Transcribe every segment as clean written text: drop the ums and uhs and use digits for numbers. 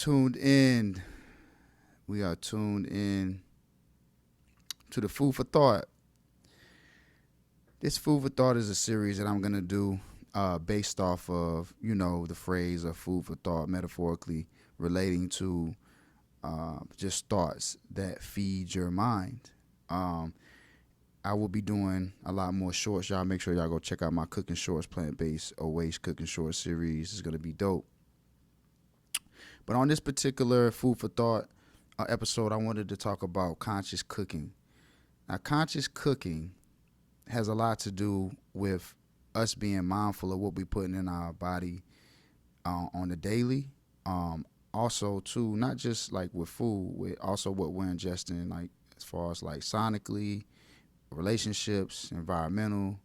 tuned in. We are tuned in to the Food for Thought. This Food for Thought is a series that I'm going to do based off of, the phrase of food for thought, metaphorically relating to just thoughts that feed your mind. Um, I will be doing a lot more shorts. Y'all make sure y'all go check out my cooking shorts, plant-based Oasis cooking shorts series. It's going to be dope. But on this particular Food for Thought episode, I wanted to talk about conscious cooking. Now, conscious cooking has a lot to do with us being mindful of what we're putting in our body on the daily. Also, too, not just like with food, with also what we're ingesting, like as far as like sonically, relationships, environmental,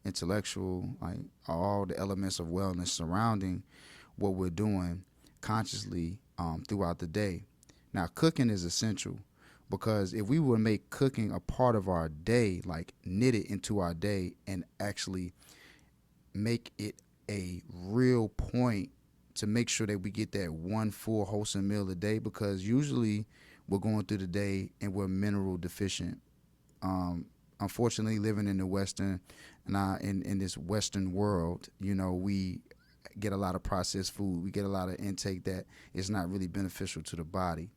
intellectual, like all the elements of wellness surrounding what we're doing consciously throughout the day. Now, cooking is essential because if we would make cooking a part of our day, like knit it into our day and actually make it a real point to make sure that we get that one full wholesome meal a day, because usually we're going through the day and we're mineral deficient. Unfortunately, living in the Western in this Western world, we get a lot of processed food. We get a lot of intake that is not really beneficial to the body.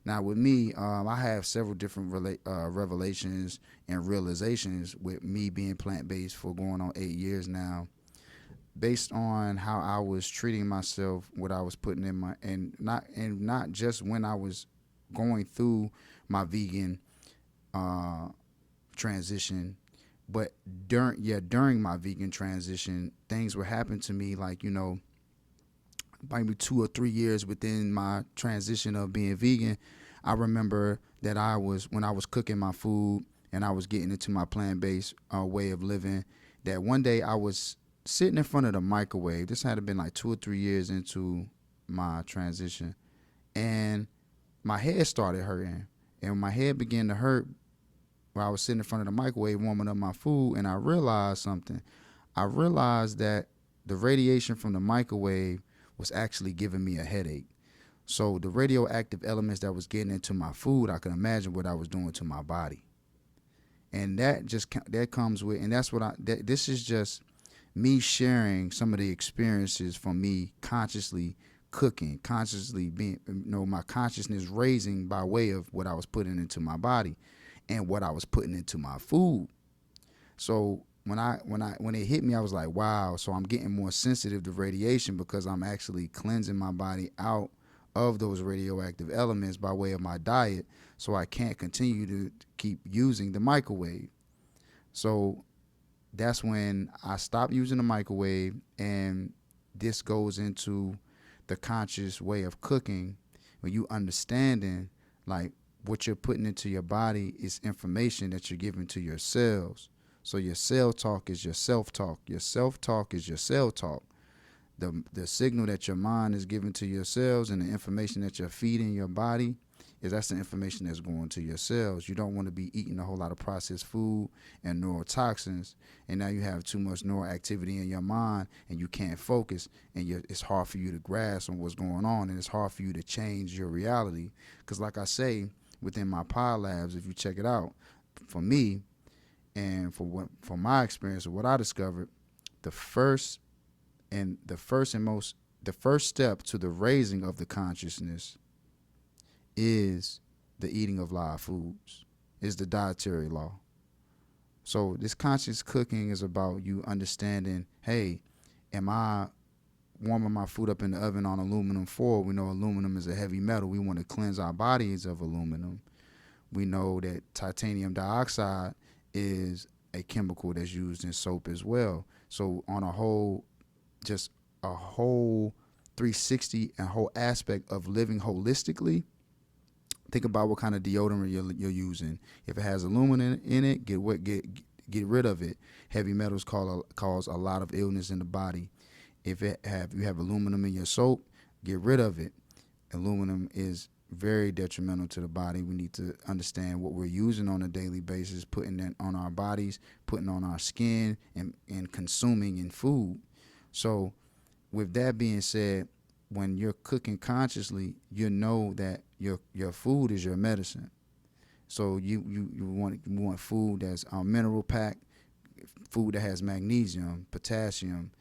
Now, with me, I have several different revelations and realizations with me being plant-based for going on 8 years now, based on how I was treating myself, what I was putting in my, and not just when I was going through my vegan transition, but during my vegan transition, things were happening to me, like, maybe 2 or 3 years within my transition of being vegan. I remember that when I was cooking my food and I was getting into my plant-based way of living, that one day I was sitting in front of the microwave. This had been like 2 or 3 years into my transition, and my head started hurting. And when my head began to hurt, while I was sitting in front of the microwave warming up my food, and I realized something. I realized that the radiation from the microwave was actually giving me a headache. So the radioactive elements that was getting into my food, I can imagine what I was doing to my body. And that comes with, and that's what this is just me sharing some of the experiences from me consciously cooking, consciously being, my consciousness raising by way of what I was putting into my body and what I was putting into my food. So when it hit me, I was like, wow, so I'm getting more sensitive to radiation because I'm actually cleansing my body out of those radioactive elements by way of my diet, so I can't continue to keep using the microwave. So that's when I stopped using the microwave, and this goes into the conscious way of cooking, when you understanding like what you're putting into your body is information that you're giving to your cells. So your cell talk is your self-talk. Your self-talk is your cell talk. The signal that your mind is giving to your cells and the information that you're feeding your body that's the information that's going to your cells. You don't want to be eating a whole lot of processed food and neurotoxins, and now you have too much neuroactivity in your mind and you can't focus, and it's hard for you to grasp on what's going on, and it's hard for you to change your reality. Because like I say, within my pod labs, if you check it out, for me and from my experience of what I discovered, the first step to the raising of the consciousness is the eating of live foods, is the dietary law. So this conscious cooking is about you understanding, hey, am I warming my food up in the oven on aluminum foil? We know aluminum is a heavy metal. We want to cleanse our bodies of aluminum. We know that titanium dioxide is a chemical that's used in soap as well. So on a whole 360 and whole aspect of living holistically, think about what kind of deodorant you're using. If it has aluminum in it, get rid of it. Heavy metals cause a lot of illness in the body. If you have aluminum in your soap, get rid of it. Aluminum is very detrimental to the body. We need to understand what we're using on a daily basis, putting that on our bodies, putting on our skin, and consuming in food. So with that being said, when you're cooking consciously, you know that your food is your medicine. So you want food that's mineral packed, food that has magnesium, potassium,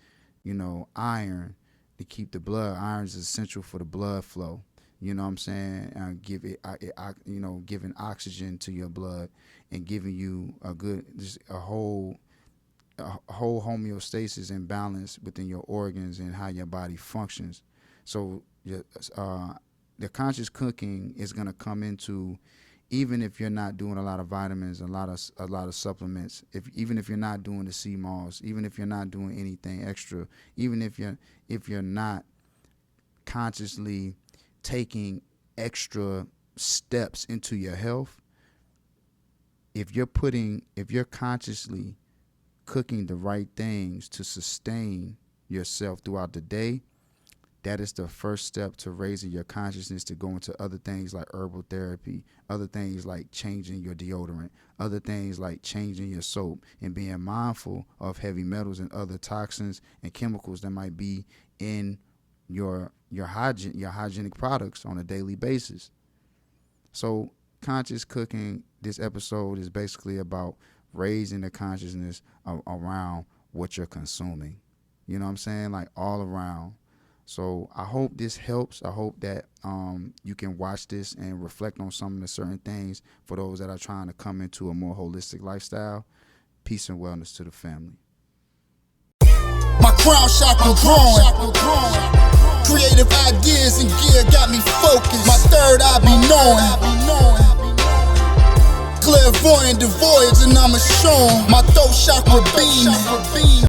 iron to keep the blood. Iron is essential for the blood flow. You know what I'm saying? Giving oxygen to your blood and giving you a whole homeostasis and balance within your organs and how your body functions. So the conscious cooking is gonna come into, even if you're not doing a lot of vitamins, a lot of supplements, even if you're not doing the sea moss, even if you're not doing anything extra, even if you're not consciously taking extra steps into your health, if you're consciously cooking the right things to sustain yourself throughout the day, that is the first step to raising your consciousness to go into other things like herbal therapy, other things like changing your deodorant, other things like changing your soap, and being mindful of heavy metals and other toxins and chemicals that might be in your hygienic products on a daily basis. So conscious cooking, this episode is basically about raising the consciousness around what you're consuming. You know what I'm saying? Like all around. So I hope this helps. I hope that you can watch this and reflect on some of the certain things for those that are trying to come into a more holistic lifestyle. Peace and wellness to the family. My crown chakra growing. Creative ideas and gear got me focused. My third eye be knowing. Clairvoyant, the voyage, and I'm a showing. My throat chakra beaming.